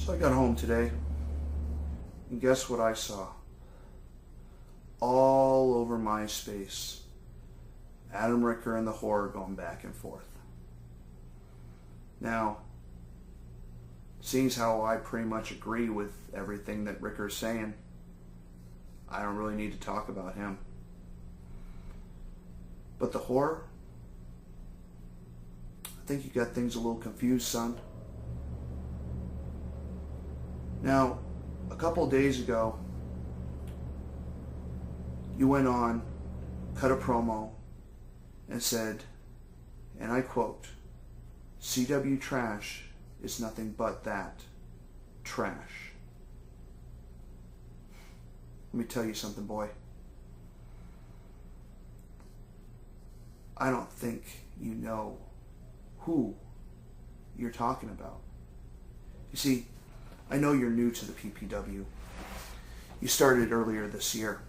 So I got home today, and guess what I saw? All over MySpace, Adam Ricker and the horror going back and forth. Now, seeing as how I pretty much agree with everything that Ricker's saying, I don't really need to talk about him. But the horror, I think you got things a little confused, son. Now, a couple of days ago, you went on, cut a promo, and said, and I quote, "CW trash is nothing but that, trash." Let me tell you something, boy. I don't think you know who you're talking about. You see, I know you're new to the PPW. You started earlier this year.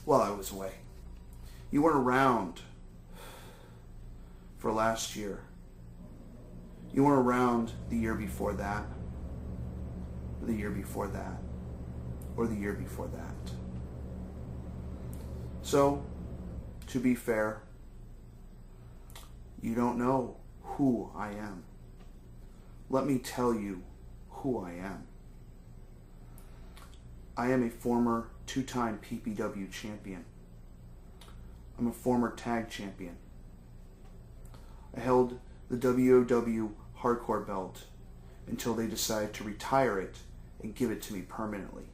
While I was away. You weren't around for last year. You weren't around the year before that, or the year before that, or the year before that. So, to be fair, you don't know who I am. Let me tell you who I am. I am a former two-time PPW champion. I'm a former tag champion. I held the WOW hardcore belt until they decided to retire it and give it to me permanently.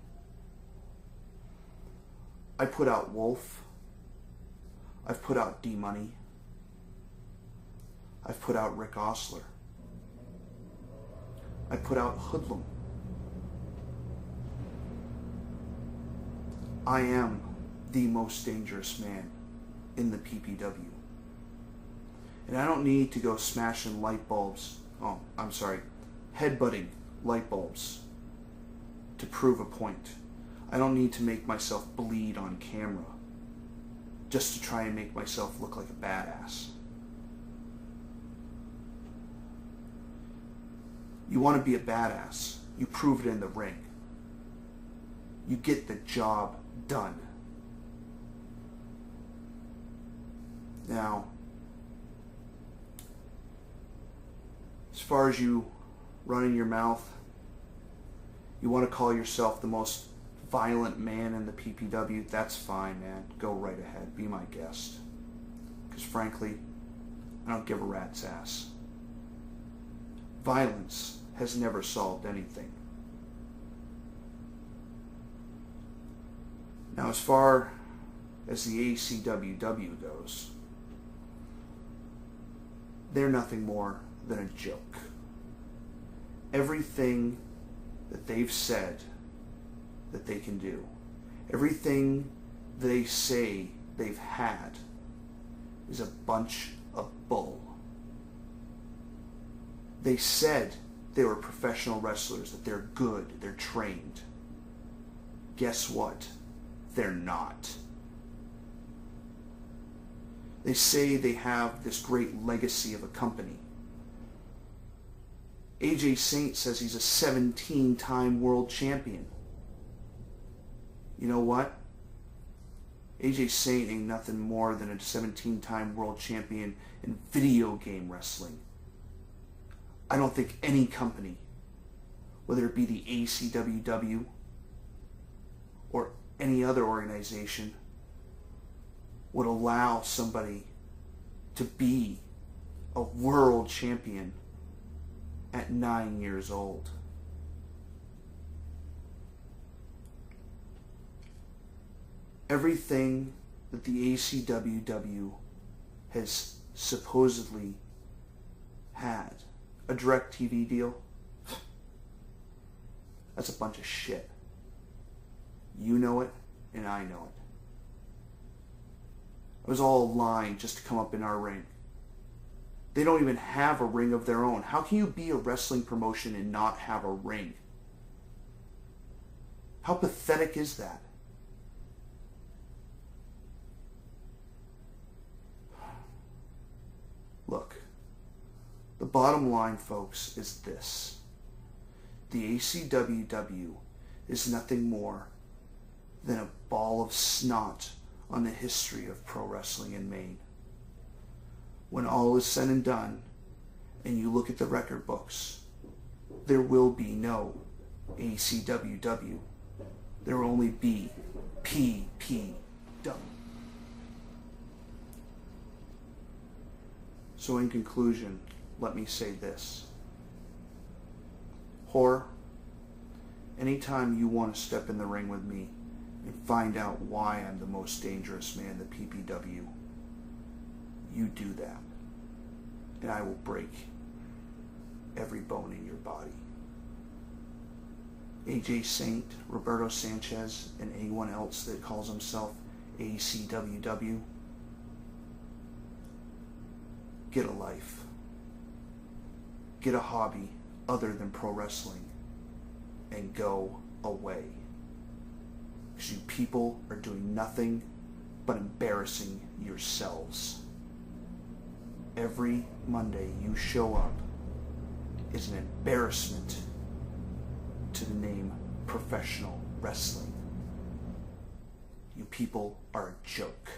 I put out Wolf. I've put out D-Money. I've put out Rick Osler. I put out Hoodlum. I am the most dangerous man in the PPW. And I don't need to go smashing light bulbs, headbutting light bulbs to prove a point. I don't need to make myself bleed on camera just to try and make myself look like a badass. You want to be a badass, you prove it in the ring. You get the job done. Now, as far as you running your mouth, you want to call yourself the most violent man in the PPW, that's fine, man. Go right ahead. Be my guest. Because frankly, I don't give a rat's ass. Violence has never solved anything. Now, as far as the ACWW goes, they're nothing more than a joke. Everything that they've said that they can do, everything they say they've had, is a bunch of bull. They said they were professional wrestlers, that they're good, they're trained. Guess what? They're not. They say they have this great legacy of a company. AJ Saint says he's a 17-time world champion. You know what? AJ Saint ain't nothing more than a 17-time world champion in video game wrestling. I don't think any company, whether it be the ACWW or any other organization, would allow somebody to be a world champion at 9 years old. Everything that the ACWW has supposedly had, a DirecTV deal, that's a bunch of shit. You know it, and I know it. It was all a line just to come up in our ring. They don't even have a ring of their own. How can you be a wrestling promotion and not have a ring? How pathetic is that? Look, the bottom line, folks, is this. The ACWW is nothing more than a ball of snot on the history of pro wrestling in Maine. When all is said and done, and you look at the record books, there will be no ACWW. There will only be PPW. So in conclusion, let me say this. Whore, anytime you want to step in the ring with me and find out why I'm the most dangerous man in the PPW, you do that. And I will break every bone in your body. AJ Saint, Roberto Sanchez, and anyone else that calls himself ACWW, get a life. Get a hobby other than pro wrestling and go away. Because you people are doing nothing but embarrassing yourselves. Every Monday you show up is an embarrassment to the name professional wrestling. You people are a joke.